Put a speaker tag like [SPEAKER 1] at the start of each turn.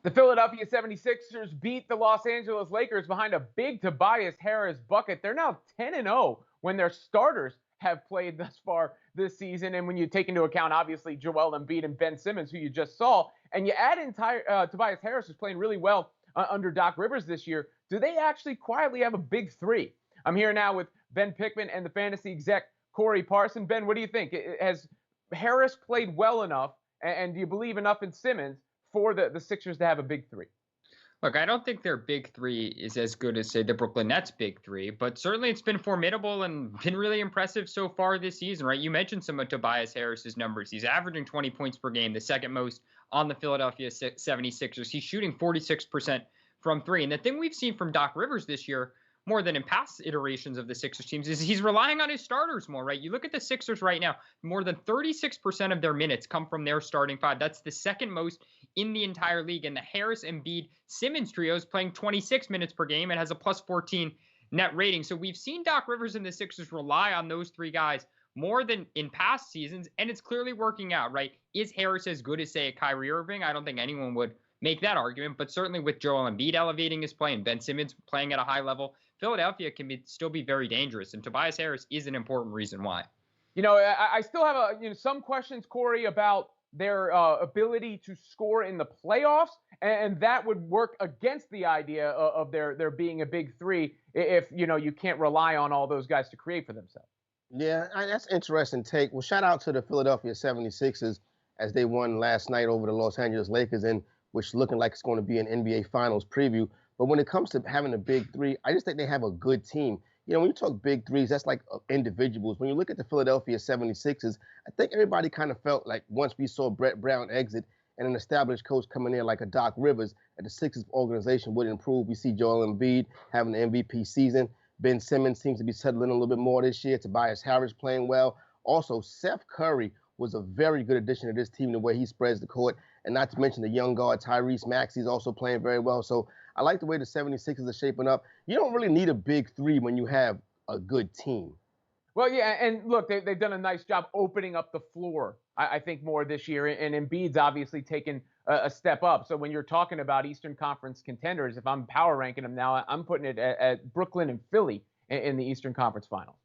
[SPEAKER 1] The Philadelphia 76ers beat the Los Angeles Lakers behind a big Tobias Harris bucket. They're now 10-0 when their starters have played thus far this season. And when you take into account, obviously, Joel Embiid and Ben Simmons, who you just saw, and you add in Tobias Harris, who's playing really well under Doc Rivers this year, do they actually quietly have a big three? I'm here now with Ben Pickman and the fantasy exec, Corey Parson. Ben, what do you think? Has Harris played well enough, and do you believe enough in Simmons for the Sixers to have a big three?
[SPEAKER 2] Look, I don't think their big three is as good as, say, the Brooklyn Nets' big three, but certainly it's been formidable and been really impressive so far this season, right? You mentioned some of Tobias Harris's numbers. He's averaging 20 points per game, the second most on the Philadelphia 76ers. He's shooting 46% from three. And the thing we've seen from Doc Rivers this year, more than in past iterations of the Sixers teams, is he's relying on his starters more, right? You look at the Sixers right now, more than 36% of their minutes come from their starting five. That's the second most in the entire league. And the Harris, Embiid, Simmons trio is playing 26 minutes per game and has a plus 14 net rating. So we've seen Doc Rivers and the Sixers rely on those three guys more than in past seasons, and it's clearly working out, right? Is Harris as good as, say, a Kyrie Irving? I don't think anyone would make that argument, but certainly with Joel Embiid elevating his play and Ben Simmons playing at a high level, Philadelphia can still be very dangerous, and Tobias Harris is an important reason why.
[SPEAKER 1] I still have some questions, Corey, about their ability to score in the playoffs, and that would work against the idea of there being a big three if you can't rely on all those guys to create for themselves.
[SPEAKER 3] Yeah, that's an interesting take. Well, shout out to the Philadelphia 76ers as they won last night over the Los Angeles Lakers, and which looking like it's going to be an NBA Finals preview. But when it comes to having a big three, I just think they have a good team. When you talk big threes, that's like individuals. When you look at the Philadelphia 76ers, I think everybody kind of felt like once we saw Brett Brown exit and an established coach coming in like a Doc Rivers, that the Sixers organization would improve. We see Joel Embiid having an MVP season. Ben Simmons seems to be settling a little bit more this year. Tobias Harris playing well. Also, Seth Curry was a very good addition to this team, the way he spreads the court. And not to mention the young guard Tyrese Maxey's also playing very well. So I like the way the 76ers are shaping up. You don't really need a big three when you have a good team.
[SPEAKER 1] Well, yeah, and look, they've done a nice job opening up the floor, I think, more this year. And Embiid's obviously taken a step up. So when you're talking about Eastern Conference contenders, if I'm power ranking them now, I'm putting it at Brooklyn and Philly in the Eastern Conference Finals.